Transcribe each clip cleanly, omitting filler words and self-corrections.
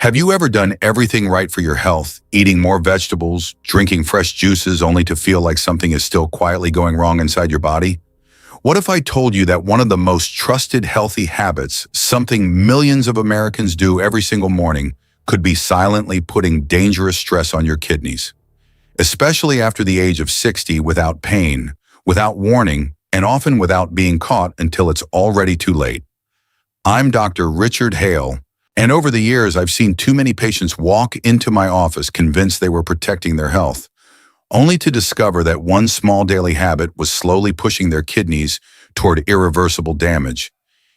Have you ever done everything right for your health, eating more vegetables, drinking fresh juices only to feel like something is still quietly going wrong inside your body? What if I told you that one of the most trusted healthy habits, something millions of Americans do every single morning, could be silently putting dangerous stress on your kidneys? Especially after the age of 60, without pain, without warning, and often without being caught until it's already too late. I'm Dr. Richard Hale, and over the years I've seen too many patients walk into my office convinced they were protecting their health, only to discover that one small daily habit was slowly pushing their kidneys toward irreversible damage.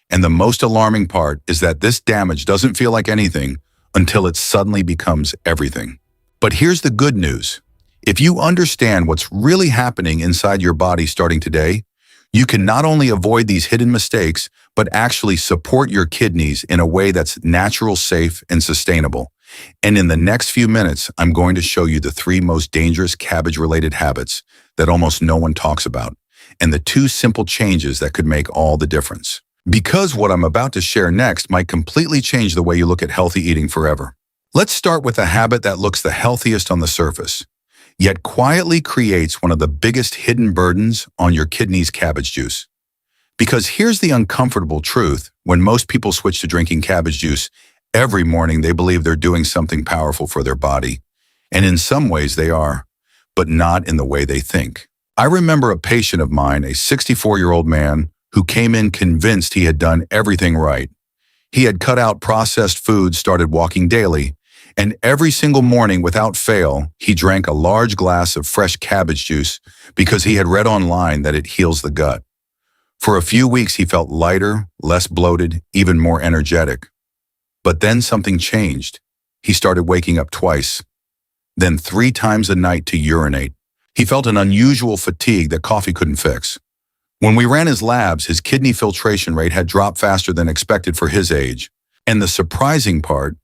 And the most alarming part is that this damage doesn't feel like anything until it suddenly becomes everything. But here's the good news. If you understand what's really happening inside your body starting today, you can not only avoid these hidden mistakes, but actually support your kidneys in a way that's natural, safe, and sustainable. And in the next few minutes, I'm going to show you the 3 most dangerous cabbage-related habits that almost no one talks about, and the 2 simple changes that could make all the difference. Because what I'm about to share next might completely change the way you look at healthy eating forever. Let's start with a habit that looks the healthiest on the surface, yet quietly creates one of the biggest hidden burdens on your kidneys: cabbage juice. Because here's the uncomfortable truth: when most people switch to drinking cabbage juice every morning, they believe they're doing something powerful for their body. And in some ways they are, but not in the way they think. I remember a patient of mine, a 64-year-old man, who came in convinced he had done everything right. He had cut out processed foods, started walking daily, and every single morning without fail, he drank a large glass of fresh cabbage juice because he had read online that it heals the gut. For a few weeks, he felt lighter, less bloated, even more energetic. But then something changed. He started waking up twice, then 3 times a night to urinate. He felt an unusual fatigue that coffee couldn't fix. When we ran his labs, his kidney filtration rate had dropped faster than expected for his age. And the surprising part,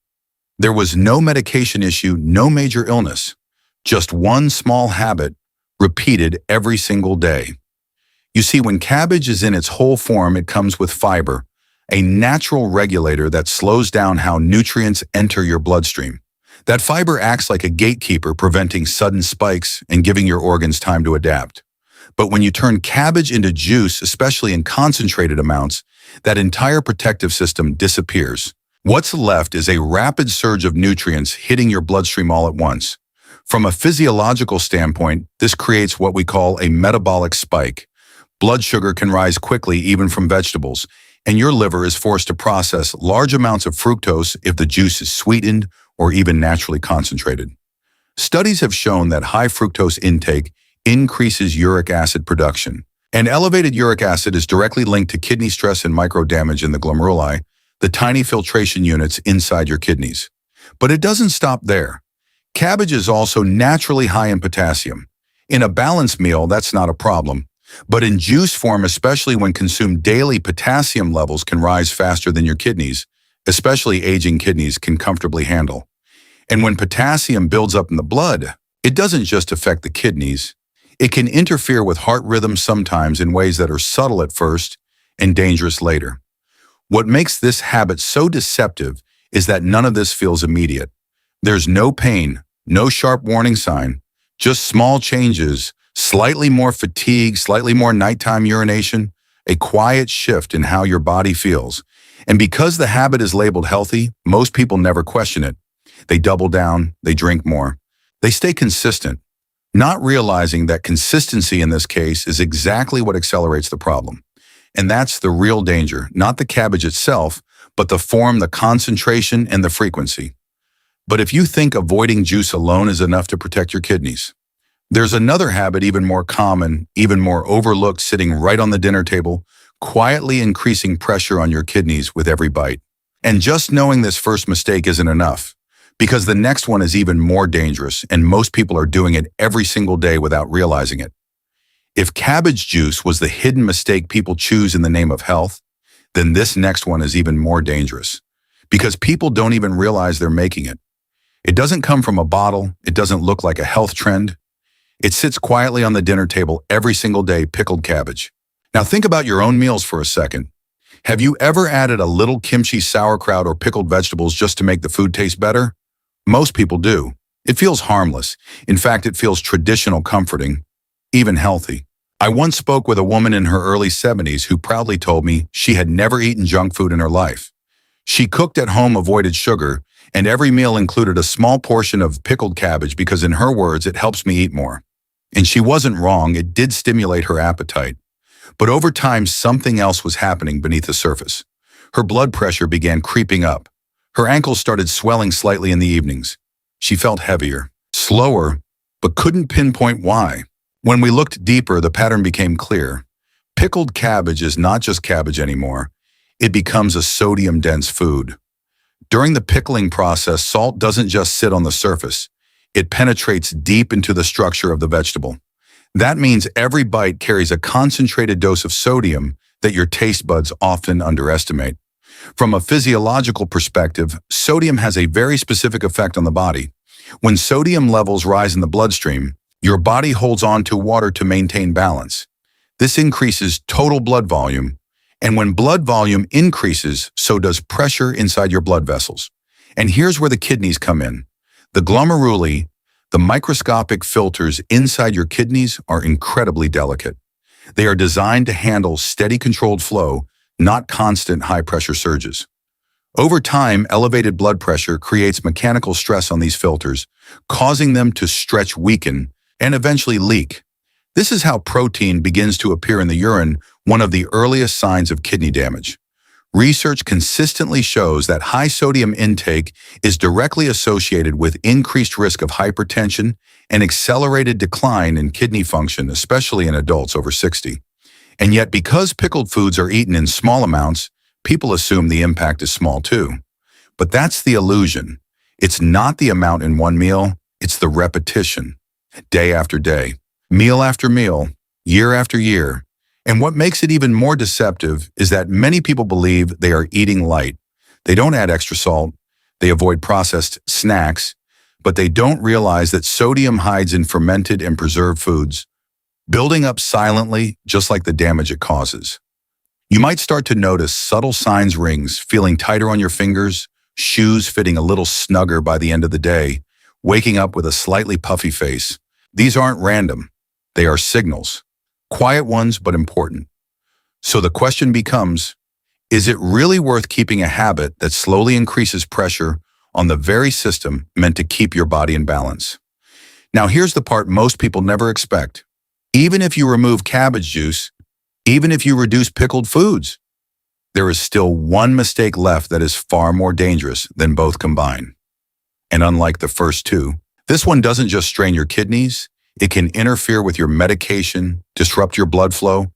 there was no medication issue, no major illness, just one small habit repeated every single day. You see, when cabbage is in its whole form, it comes with fiber, a natural regulator that slows down how nutrients enter your bloodstream. That fiber acts like a gatekeeper, preventing sudden spikes and giving your organs time to adapt. But when you turn cabbage into juice, especially in concentrated amounts, that entire protective system disappears. What's left is a rapid surge of nutrients hitting your bloodstream all at once. From a physiological standpoint, this creates what we call a metabolic spike. Blood sugar can rise quickly even from vegetables, and your liver is forced to process large amounts of fructose if the juice is sweetened or even naturally concentrated. Studies have shown that high fructose intake increases uric acid production, and elevated uric acid is directly linked to kidney stress and micro damage in the glomeruli, the tiny filtration units inside your kidneys. But it doesn't stop there. Cabbage is also naturally high in potassium. In a balanced meal, that's not a problem. But in juice form, especially when consumed daily, potassium levels can rise faster than your kidneys, especially aging kidneys can comfortably handle. And when potassium builds up in the blood, it doesn't just affect the kidneys. It can interfere with heart rhythm sometimes in ways that are subtle at first and dangerous later. What makes this habit so deceptive is that none of this feels immediate. There's no pain, no sharp warning sign, just small changes, slightly more fatigue, slightly more nighttime urination, a quiet shift in how your body feels. And because the habit is labeled healthy, most people never question it. They double down, they drink more. They stay consistent, not realizing that consistency in this case is exactly what accelerates the problem. And that's the real danger, not the cabbage itself, but the form, the concentration, and the frequency. But if you think avoiding juice alone is enough to protect your kidneys, there's another habit even more common, even more overlooked, sitting right on the dinner table, quietly increasing pressure on your kidneys with every bite. And just knowing this first mistake isn't enough, because the next one is even more dangerous, and most people are doing it every single day without realizing it. If cabbage juice was the hidden mistake people choose in the name of health, then this next one is even more dangerous, because people don't even realize they're making it. It doesn't come from a bottle. It doesn't look like a health trend. It sits quietly on the dinner table every single day: pickled cabbage. Now think about your own meals for a second. Have you ever added a little kimchi, sauerkraut, or pickled vegetables just to make the food taste better? Most people do. It feels harmless. In fact, it feels traditional, comforting, even healthy. I once spoke with a woman in her early 70s who proudly told me she had never eaten junk food in her life. She cooked at home, avoided sugar, and every meal included a small portion of pickled cabbage because, in her words, it helps me eat more. And she wasn't wrong, it did stimulate her appetite. But over time, something else was happening beneath the surface. Her blood pressure began creeping up. Her ankles started swelling slightly in the evenings. She felt heavier, slower, but couldn't pinpoint why. When we looked deeper, the pattern became clear. Pickled cabbage is not just cabbage anymore. It becomes a sodium-dense food. During the pickling process, salt doesn't just sit on the surface. It penetrates deep into the structure of the vegetable. That means every bite carries a concentrated dose of sodium that your taste buds often underestimate. From a physiological perspective, sodium has a very specific effect on the body. When sodium levels rise in the bloodstream, your body holds on to water to maintain balance. This increases total blood volume, and when blood volume increases, so does pressure inside your blood vessels. And here's where the kidneys come in. The glomeruli, the microscopic filters inside your kidneys, are incredibly delicate. They are designed to handle steady, controlled flow, not constant high-pressure surges. Over time, elevated blood pressure creates mechanical stress on these filters, causing them to stretch, weaken, and eventually leak. This is how protein begins to appear in the urine, one of the earliest signs of kidney damage. Research consistently shows that high sodium intake is directly associated with increased risk of hypertension and accelerated decline in kidney function, especially in adults over 60. And yet, because pickled foods are eaten in small amounts, people assume the impact is small too. But that's the illusion. It's not the amount in one meal, it's the repetition. Day after day, meal after meal, year after year. And what makes it even more deceptive is that many people believe they are eating light. They don't add extra salt, they avoid processed snacks, but they don't realize that sodium hides in fermented and preserved foods, building up silently just like the damage it causes. You might start to notice subtle signs: rings, feeling tighter on your fingers, shoes fitting a little snugger by the end of the day, waking up with a slightly puffy face. These aren't random. They are signals. Quiet ones, but important. So the question becomes, is it really worth keeping a habit that slowly increases pressure on the very system meant to keep your body in balance? Now here's the part most people never expect. Even if you remove cabbage juice, even if you reduce pickled foods, there is still one mistake left that is far more dangerous than both combined. And unlike the first two, this one doesn't just strain your kidneys, it can interfere with your medication, disrupt your blood flow,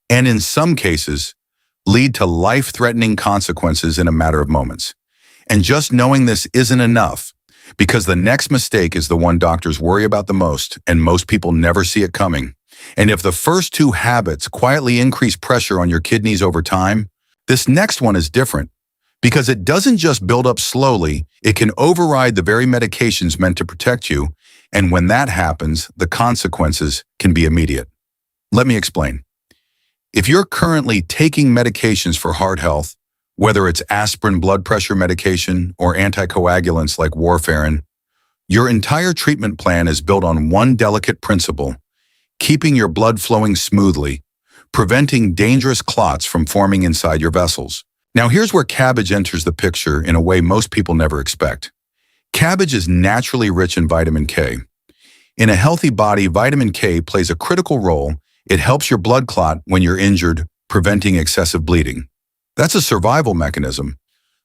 and in some cases, lead to life-threatening consequences in a matter of moments. And just knowing this isn't enough, because the next mistake is the one doctors worry about the most, and most people never see it coming. And if the first two habits quietly increase pressure on your kidneys over time, this next one is different. Because it doesn't just build up slowly, it can override the very medications meant to protect you, and when that happens, the consequences can be immediate. Let me explain. If you're currently taking medications for heart health, whether it's aspirin blood pressure medication or anticoagulants like warfarin, your entire treatment plan is built on one delicate principle: keeping your blood flowing smoothly, preventing dangerous clots from forming inside your vessels. Now here's where cabbage enters the picture in a way most people never expect. Cabbage is naturally rich in vitamin K. In a healthy body, vitamin K plays a critical role. It helps your blood clot when you're injured, preventing excessive bleeding. That's a survival mechanism.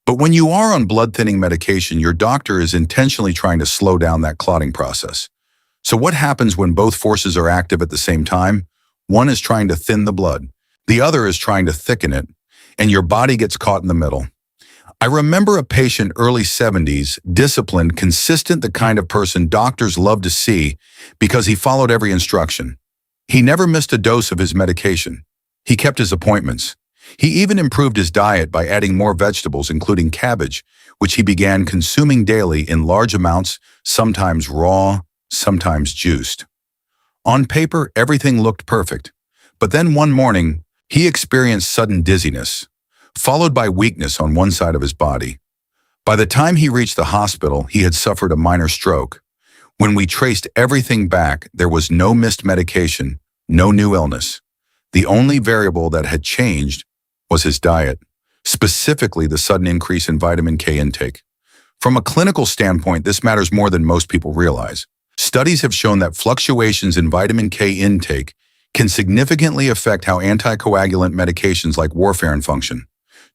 But when you are on blood-thinning medication, your doctor is intentionally trying to slow down that clotting process. So what happens when both forces are active at the same time? One is trying to thin the blood, the other is trying to thicken it, and your body gets caught in the middle. I remember a patient, early 70s, disciplined, consistent, the kind of person doctors love to see because he followed every instruction. He never missed a dose of his medication. He kept his appointments. He even improved his diet by adding more vegetables, including cabbage, which he began consuming daily in large amounts, sometimes raw, sometimes juiced. On paper, everything looked perfect. But then one morning, he experienced sudden dizziness, followed by weakness on one side of his body. By the time he reached the hospital, he had suffered a minor stroke. When we traced everything back, there was no missed medication, no new illness. The only variable that had changed was his diet, specifically the sudden increase in vitamin K intake. From a clinical standpoint, this matters more than most people realize. Studies have shown that fluctuations in vitamin K intake can significantly affect how anticoagulant medications like warfarin function.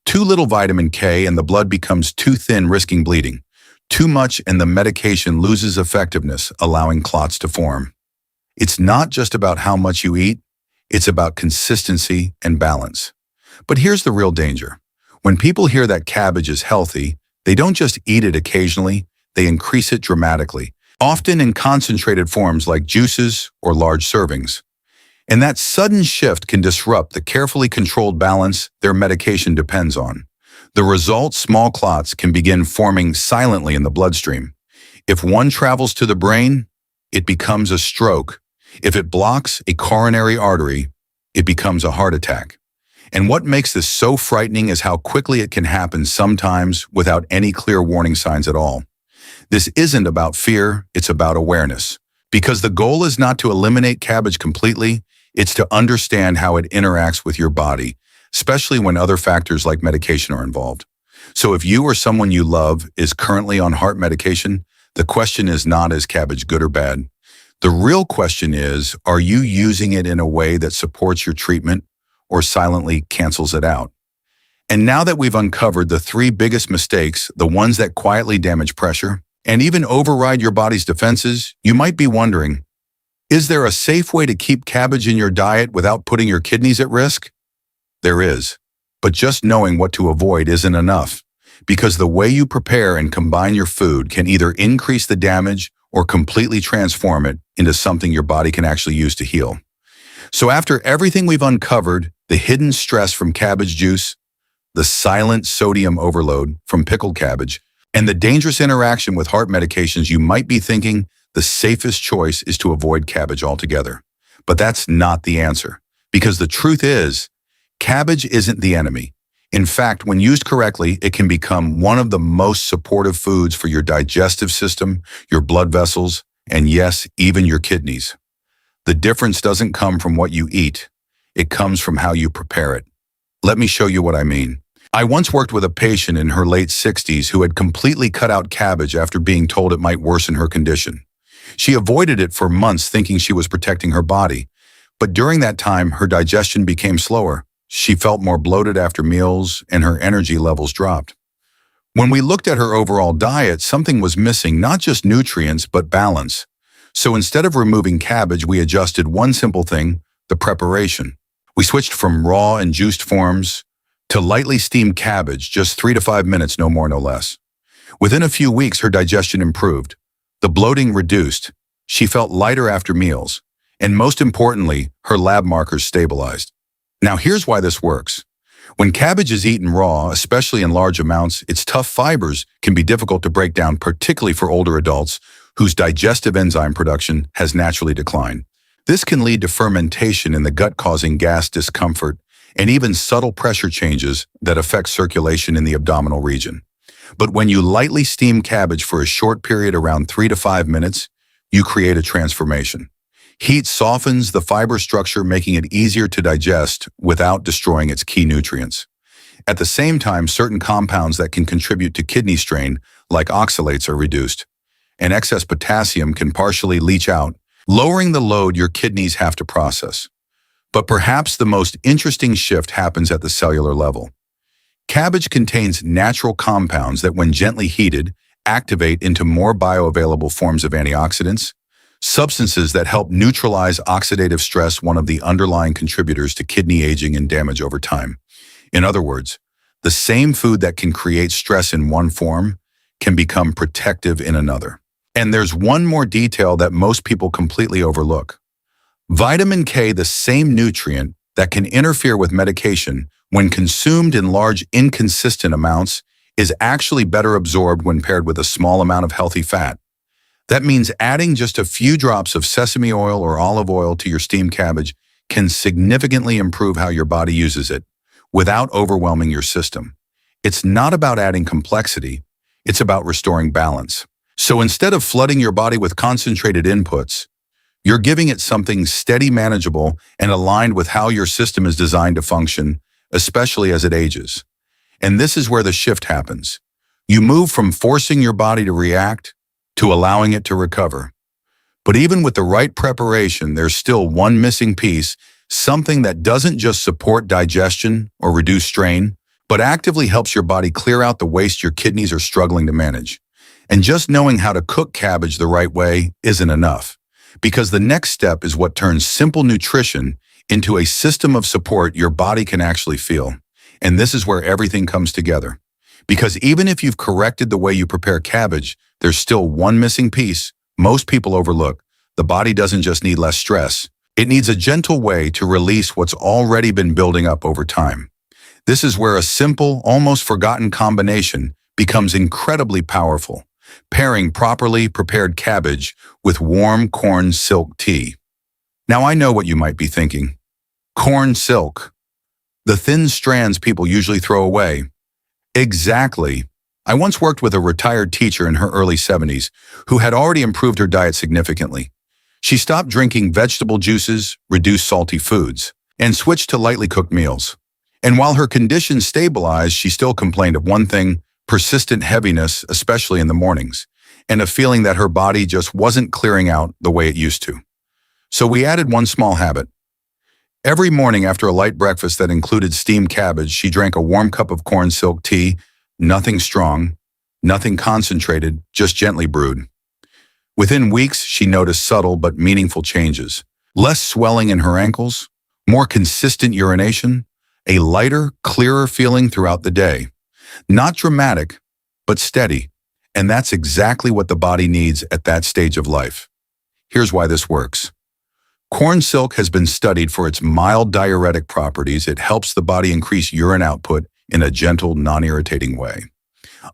Too little vitamin K and the blood becomes too thin, risking bleeding. Too much and the medication loses effectiveness, allowing clots to form. It's not just about how much you eat, it's about consistency and balance. But here's the real danger. When people hear that cabbage is healthy, they don't just eat it occasionally, they increase it dramatically, often in concentrated forms like juices or large servings. And that sudden shift can disrupt the carefully controlled balance their medication depends on. The result, small clots can begin forming silently in the bloodstream. If one travels to the brain, it becomes a stroke. If it blocks a coronary artery, it becomes a heart attack. And what makes this so frightening is how quickly it can happen, sometimes without any clear warning signs at all. This isn't about fear, it's about awareness. Because the goal is not to eliminate cabbage completely, it's to understand how it interacts with your body, especially when other factors like medication are involved. So if you or someone you love is currently on heart medication, the question is not, is cabbage good or bad? The real question is, are you using it in a way that supports your treatment or silently cancels it out? And now that we've uncovered the three biggest mistakes, the ones that quietly damage pressure and even override your body's defenses, you might be wondering, is there a safe way to keep cabbage in your diet without putting your kidneys at risk? There is, but just knowing what to avoid isn't enough, because the way you prepare and combine your food can either increase the damage or completely transform it into something your body can actually use to heal. So after everything we've uncovered, the hidden stress from cabbage juice, the silent sodium overload from pickled cabbage, and the dangerous interaction with heart medications, you might be thinking the safest choice is to avoid cabbage altogether. But that's not the answer, because the truth is, cabbage isn't the enemy. In fact, when used correctly, it can become one of the most supportive foods for your digestive system, your blood vessels, and yes, even your kidneys. The difference doesn't come from what you eat. It comes from how you prepare it. Let me show you what I mean. I once worked with a patient in her late 60s who had completely cut out cabbage after being told it might worsen her condition. She avoided it for months thinking she was protecting her body, but during that time, her digestion became slower. She felt more bloated after meals, and her energy levels dropped. When we looked at her overall diet, something was missing, not just nutrients, but balance. So instead of removing cabbage, we adjusted one simple thing, the preparation. We switched from raw and juiced forms to lightly steamed cabbage, just 3 to 5 minutes, no more, no less. Within a few weeks, her digestion improved. The bloating reduced. She felt lighter after meals. And most importantly, her lab markers stabilized. Now here's why this works. When cabbage is eaten raw, especially in large amounts, its tough fibers can be difficult to break down, particularly for older adults whose digestive enzyme production has naturally declined. This can lead to fermentation in the gut, causing gas, discomfort, and even subtle pressure changes that affect circulation in the abdominal region. But when you lightly steam cabbage for a short period, around 3 to 5 minutes, you create a transformation. Heat softens the fiber structure, making it easier to digest without destroying its key nutrients. At the same time, certain compounds that can contribute to kidney strain, like oxalates, are reduced, and excess potassium can partially leach out, lowering the load your kidneys have to process. But perhaps the most interesting shift happens at the cellular level. Cabbage contains natural compounds that, when gently heated, activate into more bioavailable forms of antioxidants, substances that help neutralize oxidative stress, one of the underlying contributors to kidney aging and damage over time. In other words, the same food that can create stress in one form can become protective in another. And there's one more detail that most people completely overlook. Vitamin K, the same nutrient that can interfere with medication when consumed in large, inconsistent amounts, is actually better absorbed when paired with a small amount of healthy fat. That means adding just a few drops of sesame oil or olive oil to your steamed cabbage can significantly improve how your body uses it, without overwhelming your system. It's not about adding complexity, it's about restoring balance. So instead of flooding your body with concentrated inputs, you're giving it something steady, manageable, and aligned with how your system is designed to function, especially as it ages. And this is where the shift happens. You move from forcing your body to react to allowing it to recover. But even with the right preparation, there's still one missing piece, something that doesn't just support digestion or reduce strain, but actively helps your body clear out the waste your kidneys are struggling to manage. And just knowing how to cook cabbage the right way isn't enough, because the next step is what turns simple nutrition into a system of support your body can actually feel. And this is where everything comes together. Because even if you've corrected the way you prepare cabbage, there's still one missing piece most people overlook. The body doesn't just need less stress. It needs a gentle way to release what's already been building up over time. This is where a simple, almost forgotten combination becomes incredibly powerful. Pairing properly prepared cabbage with warm corn silk tea. Now I know what you might be thinking. Corn silk. The thin strands people usually throw away. Exactly. I once worked with a retired teacher in her early 70s who had already improved her diet significantly. She stopped drinking vegetable juices, reduced salty foods, and switched to lightly cooked meals. And while her condition stabilized, she still complained of one thing: persistent heaviness, especially in the mornings, and a feeling that her body just wasn't clearing out the way it used to. So we added one small habit. Every morning after a light breakfast that included steamed cabbage, she drank a warm cup of corn silk tea, nothing strong, nothing concentrated, just gently brewed. Within weeks, she noticed subtle but meaningful changes. Less swelling in her ankles, more consistent urination, a lighter, clearer feeling throughout the day. Not dramatic, but steady. And that's exactly what the body needs at that stage of life. Here's why this works. Corn silk has been studied for its mild diuretic properties. It helps the body increase urine output in a gentle, non-irritating way.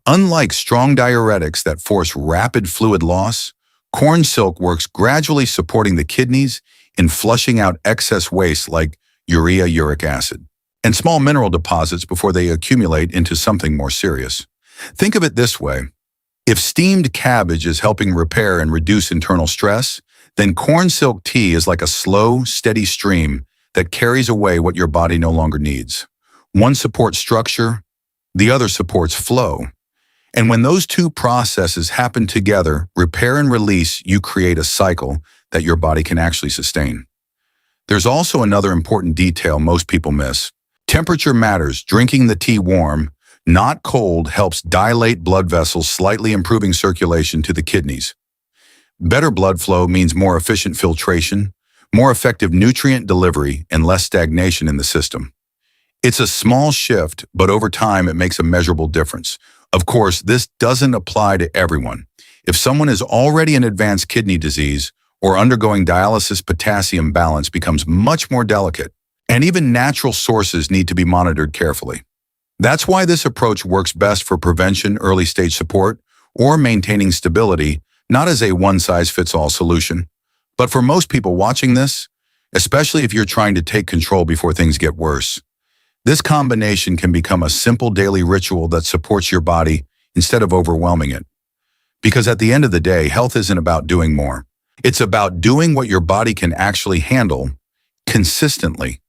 Unlike strong diuretics that force rapid fluid loss, corn silk works gradually, supporting the kidneys in flushing out excess waste like urea, uric acid, and small mineral deposits before they accumulate into something more serious. Think of it this way. If steamed cabbage is helping repair and reduce internal stress, then corn silk tea is like a slow, steady stream that carries away what your body no longer needs. One supports structure, the other supports flow. And when those two processes happen together, repair and release, you create a cycle that your body can actually sustain. There's also another important detail most people miss. Temperature matters. Drinking the tea warm, not cold, helps dilate blood vessels, slightly improving circulation to the kidneys. Better blood flow means more efficient filtration, more effective nutrient delivery, and less stagnation in the system. It's a small shift, but over time it makes a measurable difference. Of course, this doesn't apply to everyone. If someone is already in advanced kidney disease or undergoing dialysis, potassium balance becomes much more delicate, and even natural sources need to be monitored carefully. That's why this approach works best for prevention, early stage support, or maintaining stability, not as a one-size-fits-all solution. But for most people watching this, especially if you're trying to take control before things get worse, this combination can become a simple daily ritual that supports your body instead of overwhelming it. Because at the end of the day, health isn't about doing more. It's about doing what your body can actually handle consistently.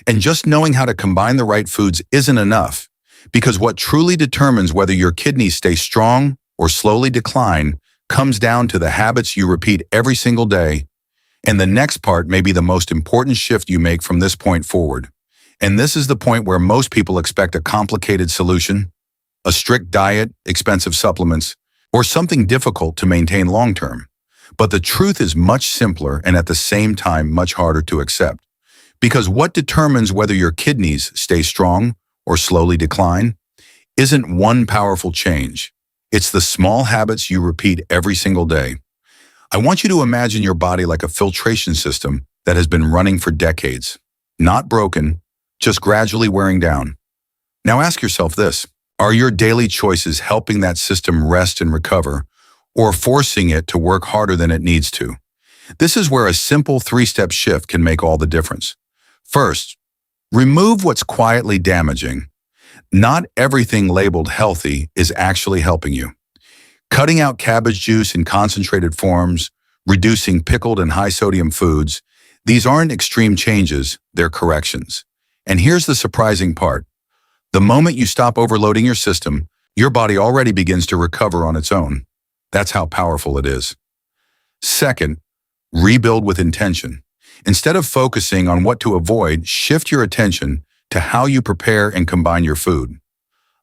And just knowing how to combine the right foods isn't enough, because what truly determines whether your kidneys stay strong or slowly decline comes down to the habits you repeat every single day. And the next part may be the most important shift you make from this point forward. And this is the point where most people expect a complicated solution, a strict diet, expensive supplements, or something difficult to maintain long-term. But the truth is much simpler and at the same time much harder to accept. Because what determines whether your kidneys stay strong or slowly decline isn't one powerful change. It's the small habits you repeat every single day. I want you to imagine your body like a filtration system that has been running for decades. Not broken, just gradually wearing down. Now ask yourself this: are your daily choices helping that system rest and recover, or forcing it to work harder than it needs to? This is where a simple 3-step shift can make all the difference. First, Remove what's quietly damaging. Not everything labeled healthy is actually helping you. Cutting out cabbage juice in concentrated forms, reducing pickled and high-sodium foods, these aren't extreme changes, they're corrections. And here's the surprising part. The moment you stop overloading your system, your body already begins to recover on its own. That's how powerful it is. Second, rebuild with intention. Instead of focusing on what to avoid, shift your attention to how you prepare and combine your food.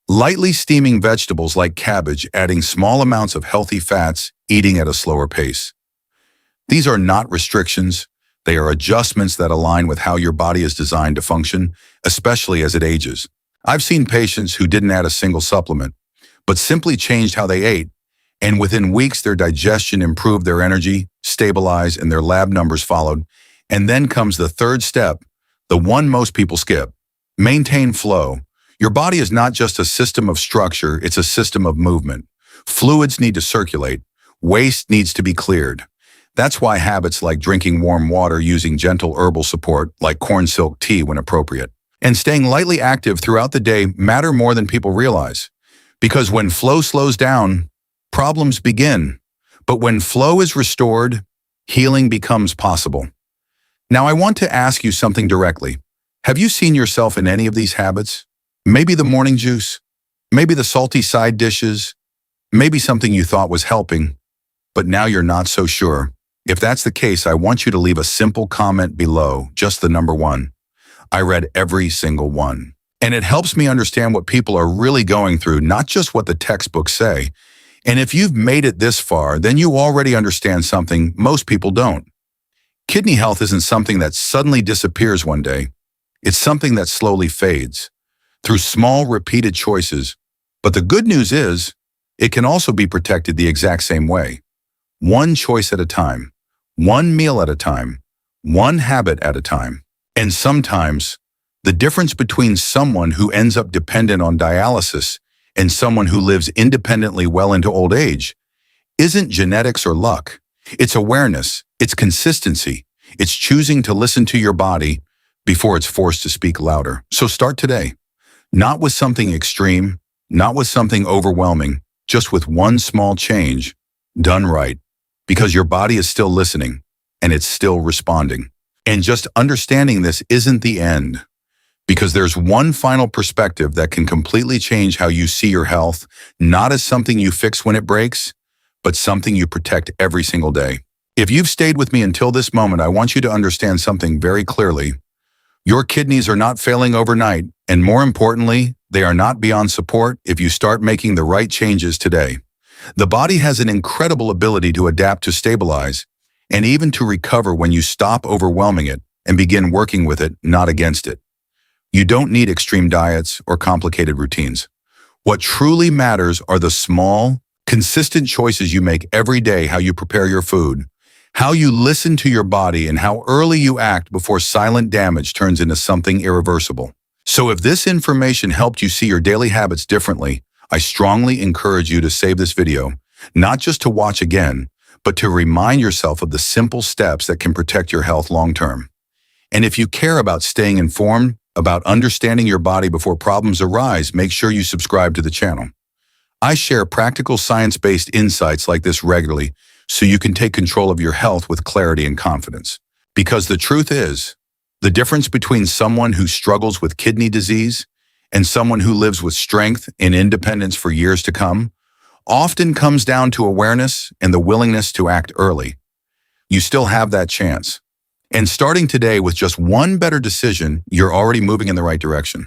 Lightly steaming vegetables like cabbage, adding small amounts of healthy fats, eating at a slower pace. These are not restrictions, they are adjustments that align with how your body is designed to function, especially as it ages. I've seen patients who didn't add a single supplement, but simply changed how they ate, and within weeks their digestion improved, their energy stabilized, and their lab numbers followed. And then comes the third step, the one most people skip. Maintain flow. Your body is not just a system of structure, it's a system of movement. Fluids need to circulate. Waste needs to be cleared. That's why habits like drinking warm water, using gentle herbal support like corn silk tea when appropriate, and staying lightly active throughout the day matter more than people realize. Because when flow slows down, problems begin. But when flow is restored, healing becomes possible. Now I want to ask you something directly. Have you seen yourself in any of these habits? Maybe the morning juice, maybe the salty side dishes, maybe something you thought was helping, but now you're not so sure. If that's the case, I want you to leave a simple comment below, just the number 1. I read every single one. And it helps me understand what people are really going through, not just what the textbooks say. And if you've made it this far, then you already understand something most people don't. Kidney health isn't something that suddenly disappears one day. It's something that slowly fades through small, repeated choices. But the good news is, it can also be protected the exact same way. One choice at a time, one meal at a time, one habit at a time. And sometimes, the difference between someone who ends up dependent on dialysis and someone who lives independently well into old age isn't genetics or luck. It's awareness, it's consistency, it's choosing to listen to your body before it's forced to speak louder. So start today. Not with something extreme, not with something overwhelming, just with one small change, done right, because your body is still listening and it's still responding. And just understanding this isn't the end, because there's one final perspective that can completely change how you see your health, not as something you fix when it breaks, but something you protect every single day. If you've stayed with me until this moment, I want you to understand something very clearly. Your kidneys are not failing overnight, and more importantly, they are not beyond support if you start making the right changes today. The body has an incredible ability to adapt, to stabilize, and even to recover when you stop overwhelming it and begin working with it, not against it. You don't need extreme diets or complicated routines. What truly matters are the small, consistent choices you make every day, how you prepare your food, how you listen to your body, and how early you act before silent damage turns into something irreversible. So if this information helped you see your daily habits differently, I strongly encourage you to save this video, not just to watch again, but to remind yourself of the simple steps that can protect your health long-term. And if you care about staying informed, about understanding your body before problems arise, make sure you subscribe to the channel. I share practical science-based insights like this regularly, so you can take control of your health with clarity and confidence. Because the truth is, the difference between someone who struggles with kidney disease and someone who lives with strength and independence for years to come often comes down to awareness and the willingness to act early. You still have that chance. And starting today with just one better decision, you're already moving in the right direction.